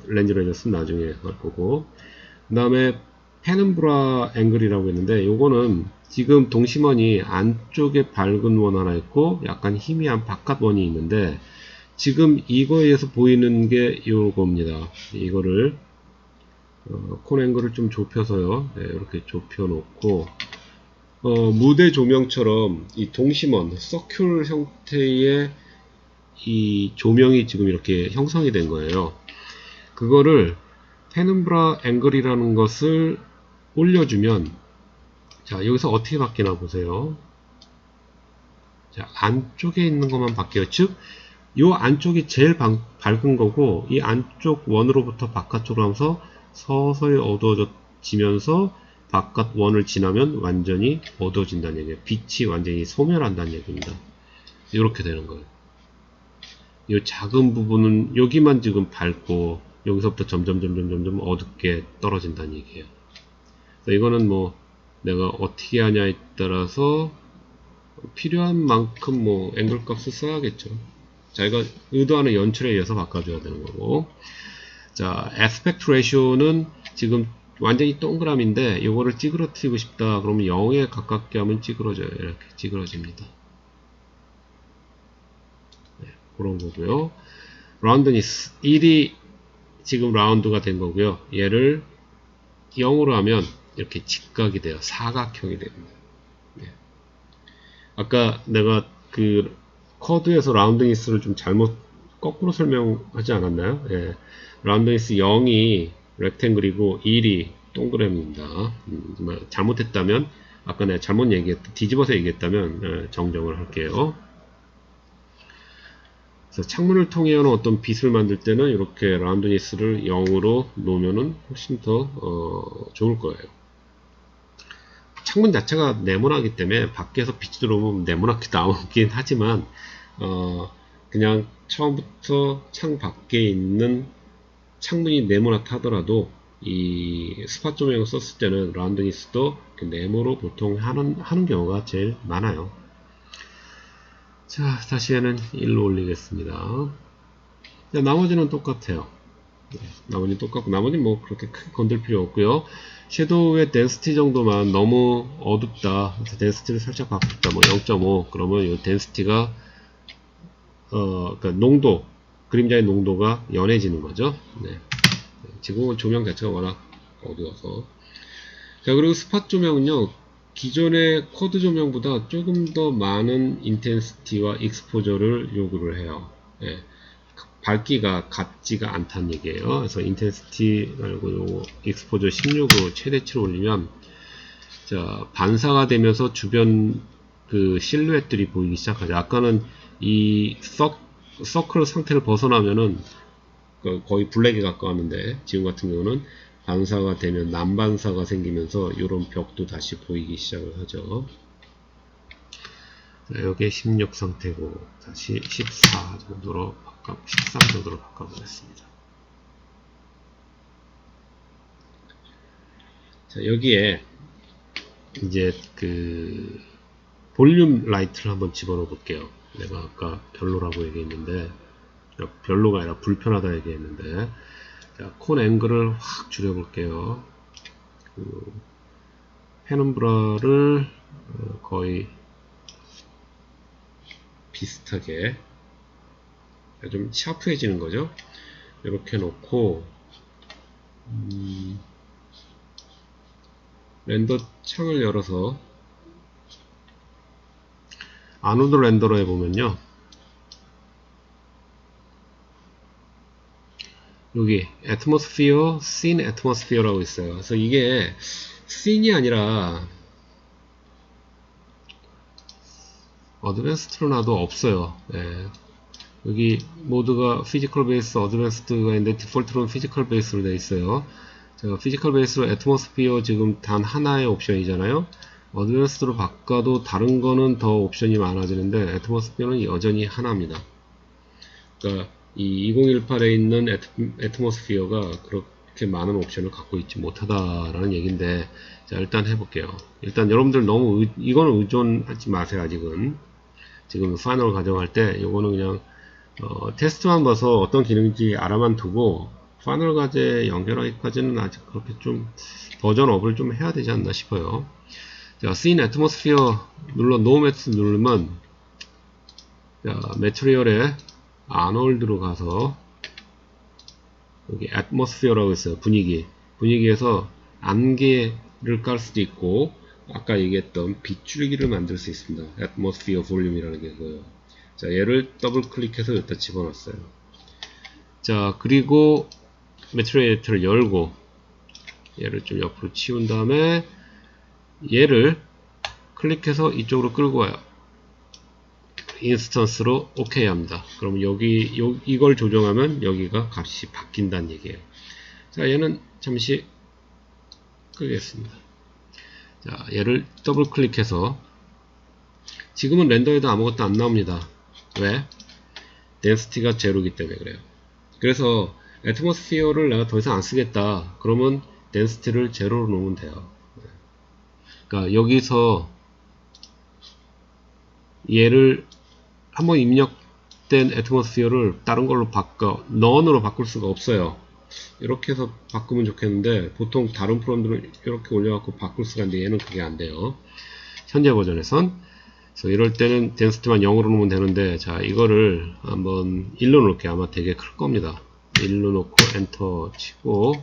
렌즈 레저스는 나중에 할 거고, 그 다음에 페넘브라 앵글이라고 했는데 요거는 지금 동심원이 안쪽에 밝은 원 하나 있고 약간 희미한 바깥 원이 있는데, 지금 이거에서 보이는 게 요겁니다. 이거를 콘 앵글을 좀 좁혀서요. 네, 이렇게 좁혀 놓고 무대 조명처럼 이 동심원 서큘 형태의 이 조명이 지금 이렇게 형성이 된 거예요. 그거를 페넘브라 앵글이라는 것을 올려주면, 자, 여기서 어떻게 바뀌나 보세요. 자, 안쪽에 있는 것만 바뀌어요. 즉, 요 안쪽이 제일 밝은 거고, 이 안쪽 원으로부터 바깥쪽으로 하면서 서서히 어두워지면서 바깥 원을 지나면 완전히 어두워진다는 얘기예요. 빛이 완전히 소멸한다는 얘기입니다. 이렇게 되는 거예요. 이 작은 부분은 여기만 지금 밝고 여기서부터 점점 어둡게 떨어진다는 얘기예요. 이거는 뭐 내가 어떻게 하냐에 따라서 필요한 만큼 뭐 앵글 값을 써야겠죠. 자기가 의도하는 연출에 의해서 바꿔줘야 되는 거고. 자, aspect ratio는 지금 완전히 동그라미인데 이거를 찌그러뜨리고 싶다 그러면 0에 가깝게 하면 찌그러져요. 이렇게 찌그러집니다. 네, 그런 거고요. 라운드니스 1이 지금 라운드가 된 거고요. 얘를 0으로 하면 이렇게 직각이 돼요. 사각형이 됩니다. 네. 아까 내가 그 쿼드에서 라운드니스를 좀 잘못 거꾸로 설명하지 않았나요? 예. 라운드니스 0이 렉탱글이고 1이 동그라미입니다. 잘못했다면 아까 내가 잘못 뒤집어서 얘기했다면 정정을 할게요. 그래서 창문을 통해 오는 어떤 빛을 만들 때는 이렇게 라운드니스를 0으로 놓으면은 훨씬 더 좋을 거예요. 창문 자체가 네모나기 때문에 밖에서 빛이 들어오면 네모나게 나오긴 하지만 그냥 처음부터 창 밖에 있는 창문이 네모나게 하더라도 이 스팟 조명을 썼을 때는 라운드니스도 네모로 보통 하는 경우가 제일 많아요. 자, 다시는 1로 올리겠습니다. 자, 나머지는 똑같아요. 네, 나머지는 똑같고, 나머지는 뭐 그렇게 크게 건들 필요 없고요. 섀도우의 덴시티 정도만 너무 어둡다. 그래서 덴시티를 살짝 바꿨다. 뭐 0.5. 그러면 이 덴시티가 그러니까 농도, 그림자의 농도가 연해지는 거죠. 네. 지금은 조명 자체가 워낙 어두워서. 자, 그리고 스팟 조명은요, 기존의 쿼드 조명보다 조금 더 많은 인텐시티와 익스포저를 요구를 해요. 예. 밝기가 같지가 않다는 얘기예요. 그래서 인텐시티 말고 요 익스포저 16으로 최대치로 올리면, 자, 반사가 되면서 주변 그 실루엣들이 보이기 시작하죠. 아까는 이 서클 상태를 벗어나면은 거의 블랙에 가까웠는데, 지금 같은 경우는 반사가 되면 난반사가 생기면서 이런 벽도 다시 보이기 시작을 하죠. 자, 여기에 16 상태고 다시 14 정도로 13 정도로 바꿔보겠습니다. 자, 여기에 이제 그 볼륨 라이트를 한번 집어넣어 볼게요. 내가 아까 별로라고 얘기했는데, 별로가 아니라 불편하다 얘기했는데, 자, 콘 앵글을 확 줄여볼게요. 그 페넘브라를 거의 비슷하게 좀 샤프해지는 거죠. 이렇게 놓고 렌더 창을 열어서 아노드 렌더로 해보면요, 여기 atmosphere, scene atmosphere라고 있어요. 그래서 이게 scene이 아니라 어드밴스드로 놔도 없어요. 네. 여기 모드가 피지컬 베이스, 어드밴스드가 있는데 디폴트로는 피지컬 베이스로 되어 있어요. 제가 피지컬 베이스로 애트모스피어 지금 단 하나의 옵션이잖아요. 어드밴스드로 바꿔도 다른 거는 더 옵션이 많아지는데 애트모스피어는 여전히 하나입니다. 그러니까 이 2018에 있는 애트모스피어가 그렇게 많은 옵션을 갖고 있지 못하다라는 얘기인데, 자 일단 해볼게요. 일단 여러분들 너무 이거는 의존하지 마세요. 아직은. 지금 파이널 가정할 때 이거는 그냥 테스트만 봐서 어떤 기능인지 알아만 두고 파이널 과제 연결하기까지는 아직 그렇게 좀 버전업을 좀 해야 되지 않나 싶어요. 자, Scene Atmosphere 눌러 노매트 누르면, 자, 매트리얼에 아놀드로 가서 여기 Atmosphere라고 있어요. 분위기에서 안개를 깔 수도 있고, 아까 얘기했던 빗줄기를 만들 수 있습니다. Atmosphere Volume이라는 게 그거예요. 자, 얘를 더블 클릭해서 여기다 집어넣었어요. 자, 그리고 매트리얼을 열고 얘를 좀 옆으로 치운 다음에 얘를 클릭해서 이쪽으로 끌고 와요. 인스턴스로 OK 합니다. 그럼 이걸 조정하면 여기가 값이 바뀐다는 얘기예요. 자, 얘는 잠시 끄겠습니다. 자, 얘를 더블 클릭해서, 지금은 렌더에도 아무것도 안 나옵니다. 왜? 덴시티가 제로이기 때문에 그래요. 그래서 애트모스피어를 내가 더 이상 안 쓰겠다. 그러면 덴시티를 제로로 놓으면 돼요. 그러니까 여기서 얘를 한번 입력된 애트모스피어를 다른 걸로 none으로 바꿀 수가 없어요. 이렇게 해서 바꾸면 좋겠는데 보통 다른 프로그램들은 이렇게 올려갖고 바꿀 수가 있는데 얘는 그게 안 돼요. 현재 버전에선. 그래서 이럴 때는 덴시티만 0으로 놓으면 되는데, 자 이거를 한번 1로 놓을게요. 아마 되게 클 겁니다. 1로 놓고 엔터 치고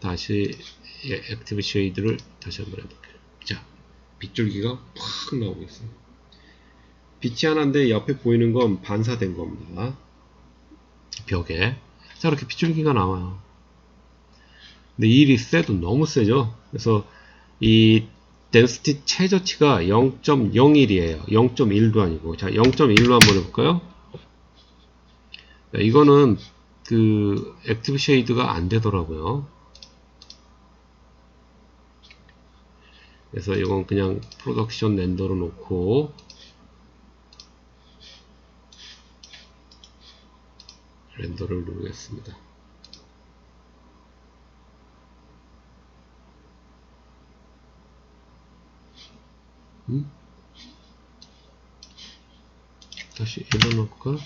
다시 액티브 쉐이드를 다시 한번 해볼게요. 자, 빗줄기가 팍 나오고 있어요. 빛이 하나인데 옆에 보이는 건 반사된 겁니다. 벽에. 자, 이렇게 빗줄기가 나와요. 근데 이 리셋도 너무 세죠. 그래서 이 덴시티 최저치가 0.01이에요. 0.1도 아니고. 자, 0.1로 한번 해볼까요? 자, 이거는 그 액티브 쉐이드가 안 되더라고요. 그래서 이건 그냥 프로덕션 렌더로 놓고 렌더를 누르겠습니다. 다시 일어날까?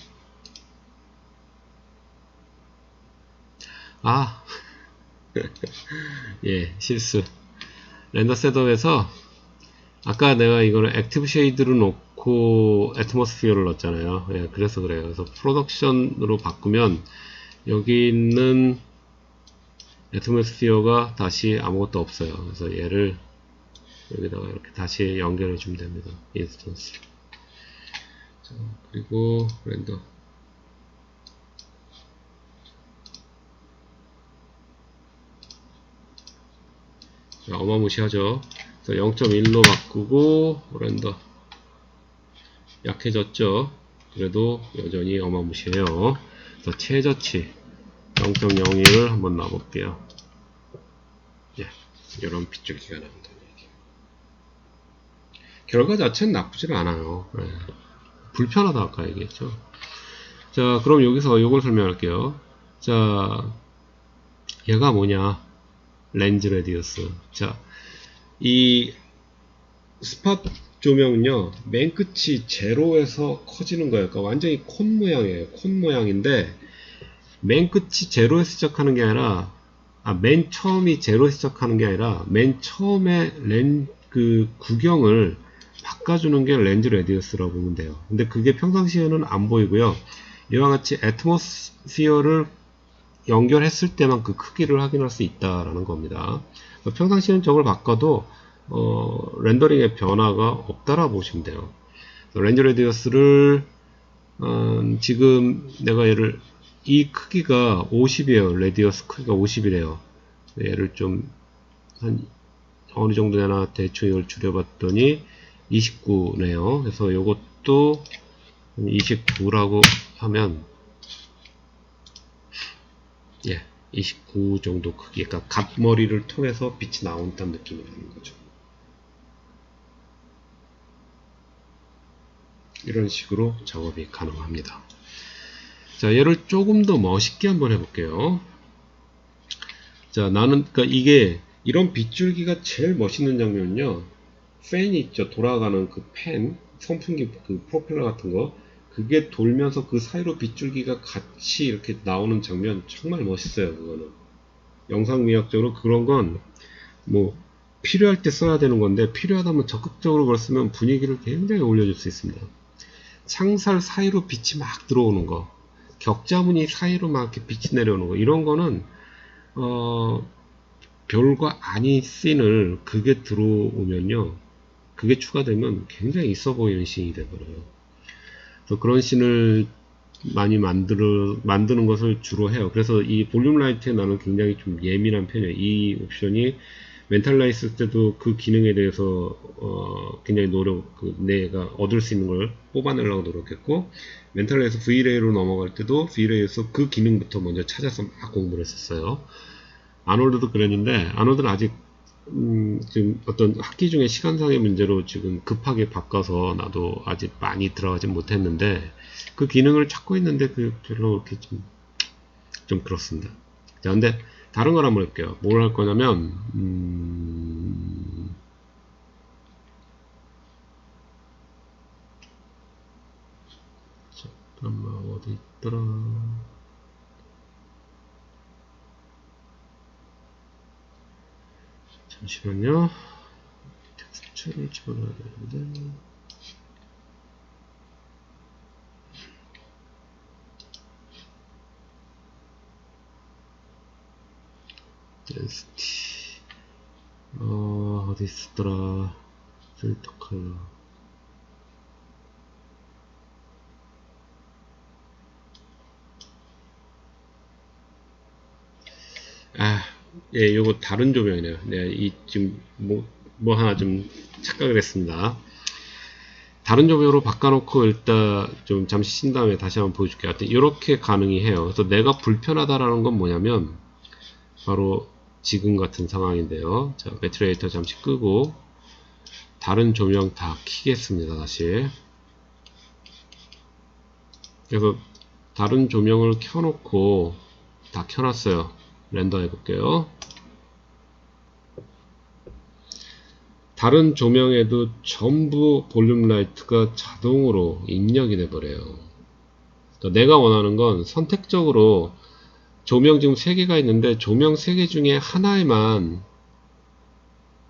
아, 예, 실수. 렌더 셋업에서 아까 내가 이거를 액티브 쉐이드로 놓고 애트모스피어를 넣었잖아요. 예, 그래서 그래요. 그래서 프로덕션으로 바꾸면 여기 있는 애트모스피어가 다시 아무것도 없어요. 그래서 얘를 여기다가 이렇게 다시 연결해 주면 됩니다. 인스턴스. 자, 그리고 렌더. 자, 어마무시하죠. 그래서 0.1로 바꾸고 렌더. 약해졌죠. 그래도 여전히 어마무시해요. 그래서 최저치 0.01을 한번 놔볼게요. 예, 이런 빗줄기가 나온다는 얘기. 결과 자체는 나쁘질 않아요. 예, 불편하다 아까 얘기했죠. 자, 그럼 여기서 이걸 설명할게요. 자, 얘가 뭐냐? 렌즈 레디어스. 자, 이 스팟 조명은요, 맨 끝이 제로에서 커지는 거예요. 그러니까 완전히 콘 모양이에요. 콘 모양인데, 맨 끝이 제로에서 시작하는 게 아니라, 맨 처음이 제로에서 시작하는 게 아니라, 맨 처음에 그 구경을 바꿔주는 게 렌즈 레디어스라고 보면 돼요. 근데 그게 평상시에는 안 보이고요. 이와 같이 애트모스피어를 연결했을 때만 그 크기를 확인할 수 있다라는 겁니다. 평상시에는 저걸 바꿔도 렌더링의 변화가 없다라 보시면 돼요. 렌즈 레디어스를 지금 내가 얘를 이 크기가 50이에요. 레디어스 크기가 50이래요. 얘를 좀 한 어느 정도 되나 대충 이걸 줄여봤더니 29네요. 그래서 이것도 29라고 하면 예, 29 정도 크기, 그러니까 갓머리를 통해서 빛이 나온다는 느낌이 나는 거죠. 이런 식으로 작업이 가능합니다. 자, 얘를 조금 더 멋있게 한번 해볼게요. 자, 그러니까 이게 이런 빗줄기가 제일 멋있는 장면은요, 팬이 있죠. 돌아가는 그 팬, 선풍기 그 프로펠러 같은 거, 그게 돌면서 그 사이로 빗줄기가 같이 이렇게 나오는 장면 정말 멋있어요. 그거는 영상미학적으로 그런 건 뭐 필요할 때 써야 되는 건데, 필요하다면 적극적으로 그걸 쓰면 분위기를 굉장히 올려줄 수 있습니다. 창살 사이로 빛이 막 들어오는 거, 격자무늬 사이로 막 이렇게 빛이 내려오는 거, 이런 거는 별거 아닌 씬을 그게 들어오면요, 그게 추가되면 굉장히 있어 보이는 씬이 되버려요. 그래서 그런 씬을 많이 만드는 것을 주로 해요. 그래서 이 볼륨 라이트에 나는 굉장히 좀 예민한 편이에요. 이 옵션이 멘탈 라이트 때도 그 기능에 대해서 굉장히 내가 얻을 수 있는 걸 뽑아내려고 노력했고, 멘탈 라이트 V레이로 넘어갈 때도 V레이에서 그 기능부터 먼저 찾아서 막 공부를 했었어요. 아놀드도 그랬는데, 아놀드는 아직 지금 어떤 학기 중에 시간상의 문제로 지금 급하게 바꿔서 나도 아직 많이 들어가지 못했는데, 그 기능을 찾고 있는데 그 별로 이렇게 좀 그렇습니다. 자, 근데 다른 걸 한번 해볼게요. 뭘 할 거냐면 잠깐만, 어디 있더라. 잠시만요. 텍스처를 집어넣어야 되는데. 덴시티 어디 있었더라. 필터 컬러. 예, 요거 다른 조명이네요. 네, 지금 뭐 하나 좀 착각을 했습니다. 다른 조명으로 바꿔놓고 일단 좀 잠시 쉰 다음에 다시 한번 보여줄게요. 하여튼 이렇게 가능히 해요. 그래서 내가 불편하다라는 건 뭐냐면 바로 지금 같은 상황인데요. 자, 매트리에이터 잠시 끄고 다른 조명 다 켜겠습니다. 다시. 그래서 다른 조명을 켜놓고 다 켜놨어요. 렌더 해볼게요. 다른 조명에도 전부 볼륨 라이트가 자동으로 입력이 돼버려요. 그러니까 내가 원하는 건 선택적으로 조명 지금 3개가 있는데 조명 3개 중에 하나에만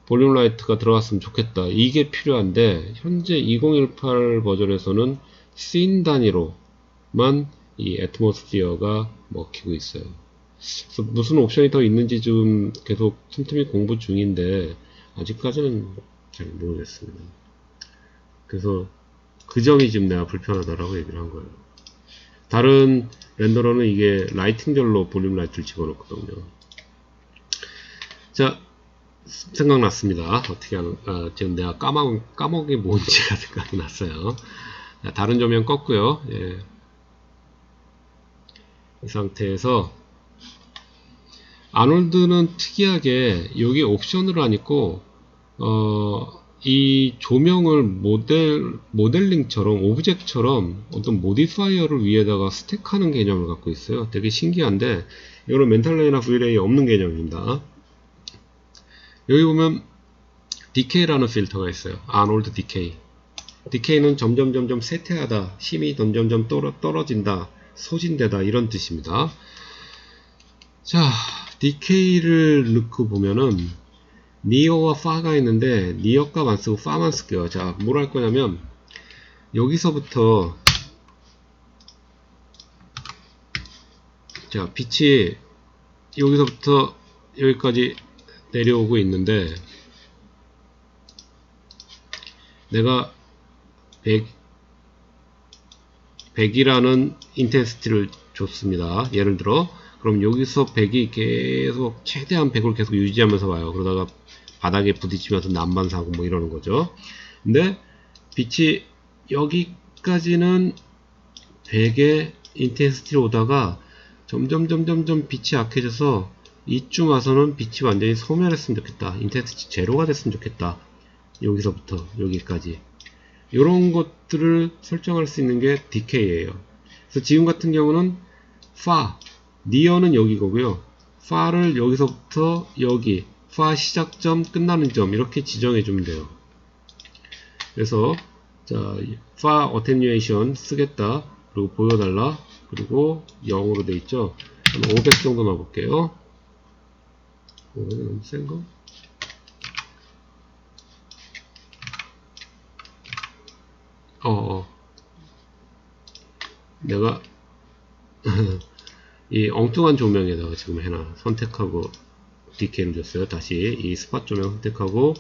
볼륨 라이트가 들어갔으면 좋겠다. 이게 필요한데 현재 2018 버전에서는 씬 단위로만 이 애트모스피어가 먹히고 있어요. 그래서 무슨 옵션이 더 있는지 좀 계속 틈틈이 공부 중인데 아직까지는 잘 모르겠습니다. 그래서 그 점이 지금 내가 불편하다라고 얘기를 한 거예요. 다른 렌더러는 이게 라이팅별로 볼륨 라이트를 집어넣거든요. 자, 생각났습니다. 어떻게 하는, 지금 내가 까먹이 뭔지가 생각이 났어요. 자, 다른 조명 껐고요. 예. 이 상태에서 아놀드는 특이하게 여기 옵션으로 안 있고 이 조명을 모델링처럼 오브젝트처럼 어떤 모디파이어를 위에다가 스택하는 개념을 갖고 있어요. 되게 신기한데 이거는 멘탈레이나 V레이에 없는 개념입니다. 여기 보면 디케이라는 필터가 있어요. 아놀드 디케이. 디케이는 점점 쇠퇴하다, 힘이 점점 떨어진다, 소진되다 이런 뜻입니다. 자, 디케이를 넣고 보면은 니어와 파가 있는데 니어 값 안쓰고 파만 쓸게요. 자, 뭘 할 거냐면 여기서부터 자, 빛이 여기서부터 여기까지 내려오고 있는데 내가 100이라는 인텐시티를 줬습니다. 예를 들어 그럼 여기서 100이 계속 최대한 100을 계속 유지하면서 와요. 그러다가 바닥에 부딪히면서 난반사고 뭐 이러는 거죠. 근데 빛이 여기까지는 100의 인텐시티로 오다가 점점 빛이 약해져서 이쯤 와서는 빛이 완전히 소멸했으면 좋겠다. 인텐시티 제로가 됐으면 좋겠다. 여기서부터 여기까지. 이런 것들을 설정할 수 있는 게 DK예요. 그래서 지금 같은 경우는 far, near는 여기고요. far를 여기서부터 여기, far 시작점, 끝나는 점 이렇게 지정해 주면 돼요. 그래서 자, far attenuation 쓰겠다. 그리고 보여달라. 그리고 0으로 돼 있죠. 500 정도 넣어볼게요. 500은 너무 센가? 내가 이 엉뚱한 조명에다가 지금 해놔. 선택하고 DK를 줬어요. 다시 이 스팟 조명 선택하고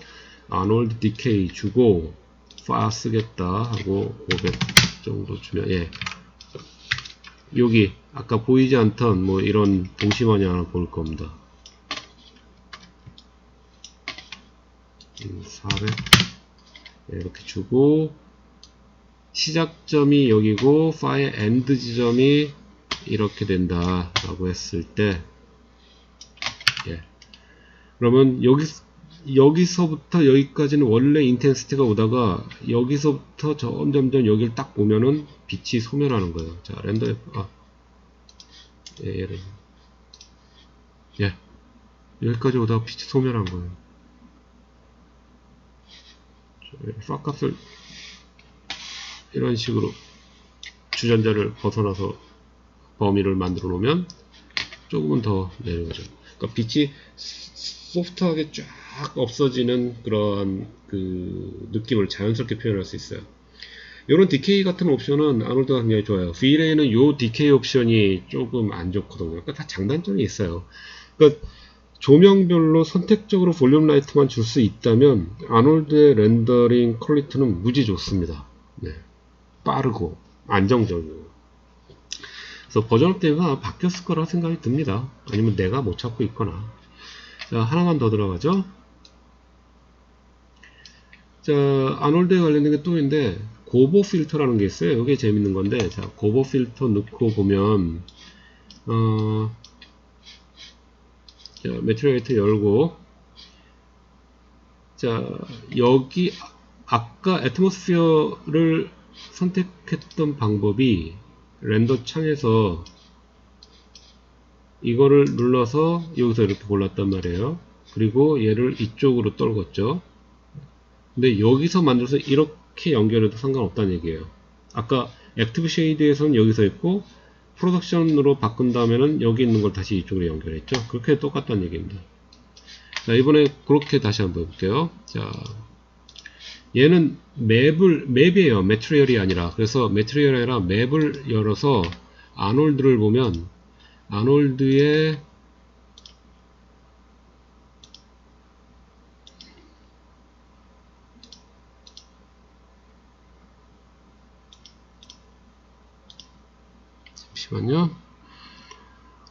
아놀드 DK 주고 파 쓰겠다 하고 500 정도 주면, 예, 여기 아까 보이지 않던 뭐 이런 동심원이 하나 보일 겁니다. 400 이렇게 주고 시작점이 여기고 파일 엔드 지점이 이렇게 된다 라고 했을 때, 예, 그러면 여기서부터 여기까지는 원래 인텐시티가 오다가 여기서부터 점점점 여기를 딱 보면은 빛이 소멸하는 거예요. 자, 렌더 예, 여기까지 오다가 빛이 소멸한 거예요. 파 값을 이런 식으로 주전자를 벗어나서 범위를 만들어 놓으면 조금은 더 내려가죠. 그러니까 빛이 소프트하게 쫙 없어지는 그런 그 느낌을 자연스럽게 표현할 수 있어요. 이런 DK 같은 옵션은 아놀드가 굉장히 좋아요. V-Ray는 이 DK 옵션이 조금 안 좋거든요. 그러니까 다 장단점이 있어요. 그러니까 조명별로 선택적으로 볼륨 라이트만 줄 수 있다면 아놀드의 렌더링 퀄리티는 무지 좋습니다. 네. 빠르고 안정적이고. 그래서 버전업 때문에 바뀌었을 거라 생각이 듭니다. 아니면 내가 못 찾고 있거나. 자, 하나만 더 들어가죠. 자, 아놀드에 관련된 게 또 있는데 고보 필터라는 게 있어요. 이게 재밌는 건데, 자, 고보 필터 넣고 보면 자, 매트리얼 열고, 자, 여기 아까 애트모스피어를 선택했던 방법이 렌더 창에서 이거를 눌러서 여기서 이렇게 골랐단 말이에요. 그리고 얘를 이쪽으로 떨궜죠. 근데 여기서 만들어서 이렇게 연결해도 상관없다는 얘기예요. 아까 액티브 쉐이드에서는 여기서 있고 프로덕션으로 바꾼 다음에는 여기 있는 걸 다시 이쪽으로 연결했죠. 그렇게 똑같다는 얘기입니다. 자, 이번에 그렇게 다시 한번 볼게요. 자, 얘는 맵이에요. 매트리얼이 아니라. 그래서 매트리얼이 아니라 맵을 열어서 아놀드를 보면 아놀드의 잠시만요.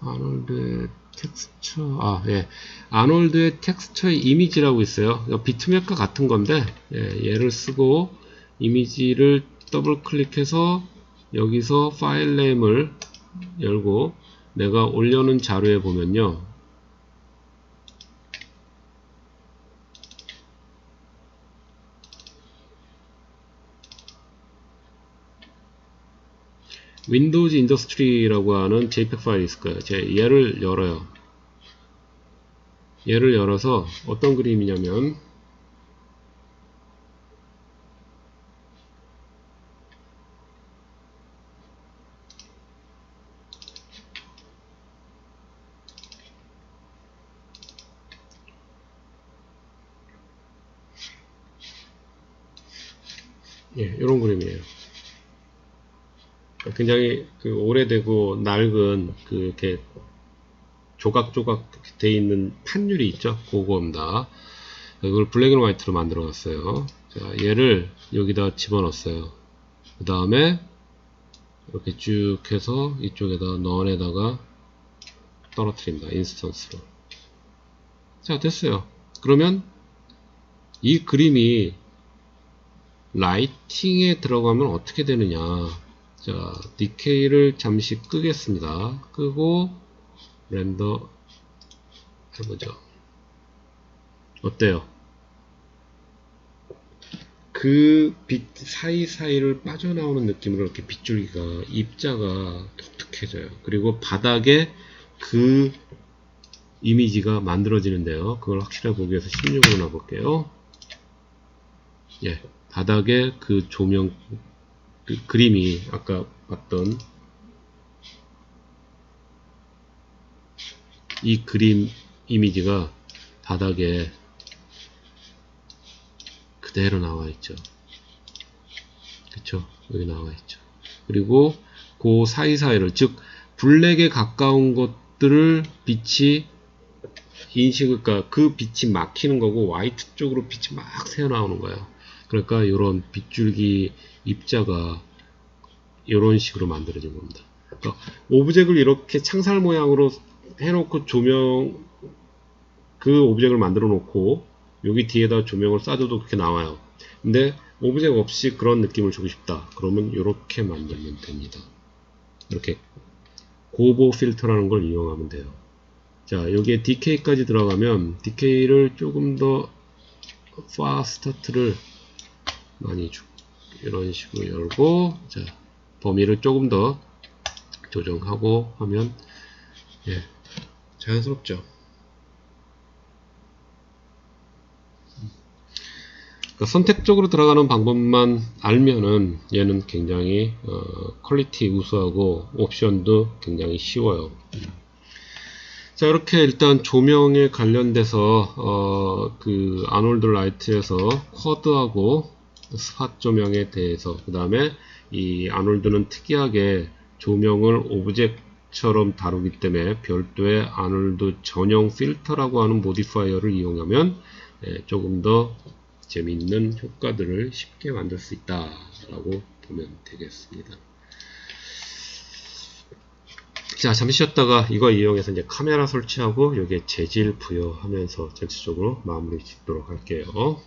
아놀드의 텍스처, 예. 아놀드의 텍스처의 이미지라고 있어요. 비트맵과 같은 건데, 예, 얘를 쓰고 이미지를 더블 클릭해서 여기서 파일 네임을 열고 내가 올려놓은 자료에 보면요. 윈도우즈 인더스트리라고 하는 JPEG 파일이 있을 거예요. 얘를 열어요. 얘를 열어서 어떤 그림이냐면 예, 이런 그림이에요. 굉장히 그 오래되고 낡은 그 이렇게 조각조각 돼 있는 판율이 있죠. 그거입니다. 이걸 블랙 앤 화이트로 만들어 놨어요. 자, 얘를 여기다 집어넣었어요. 그 다음에 이렇게 쭉 해서 이쪽에다 넌에다가 떨어뜨립니다. 인스턴스로. 자, 됐어요. 그러면 이 그림이 라이팅에 들어가면 어떻게 되느냐. 자, DK를 잠시 끄겠습니다. 끄고 렌더 해보죠. 어때요? 그 빛 사이사이를 빠져나오는 느낌으로 이렇게 빗줄기가 입자가 독특해져요. 그리고 바닥에 그 이미지가 만들어지는데요. 그걸 확실하게 보기 위해서 16으로 놔볼게요. 예, 바닥에 그 조명 그 그림이 아까 봤던 이 그림 이미지가 바닥에 그대로 나와 있죠. 그쵸? 여기 나와 있죠. 그리고 그 사이사이를, 즉 블랙에 가까운 것들을 빛이 인식을, 그러니까 그 빛이 막히는 거고 화이트 쪽으로 빛이 막 새어나오는 거예요. 그러니까 이런 빗줄기 입자가 이런 식으로 만들어진 겁니다. 그러니까 오브젝을 이렇게 창살 모양으로 해놓고 조명, 그 오브젝을 만들어 놓고 여기 뒤에다 조명을 쏴줘도 그렇게 나와요. 근데 오브젝 없이 그런 느낌을 주고 싶다. 그러면 이렇게 만들면 됩니다. 이렇게 고보 필터라는 걸 이용하면 돼요. 자, 여기에 DK까지 들어가면 DK를 조금 더 파스타트를 많이 주고 이런 식으로 열고, 자, 범위를 조금 더 조정하고 하면 예, 자연스럽죠. 그러니까 선택적으로 들어가는 방법만 알면은 얘는 굉장히 퀄리티 우수하고 옵션도 굉장히 쉬워요. 자, 이렇게 일단 조명에 관련돼서 그 아놀드 라이트에서 쿼드하고 스팟 조명에 대해서, 그 다음에 이 아놀드는 특이하게 조명을 오브젝트처럼 다루기 때문에 별도의 아놀드 전용 필터라고 하는 모디파이어를 이용하면 조금 더 재미있는 효과들을 쉽게 만들 수 있다 라고 보면 되겠습니다. 자, 잠시 쉬었다가 이거 이용해서 이제 카메라 설치하고 여기에 재질 부여하면서 전체적으로 마무리 짓도록 할게요.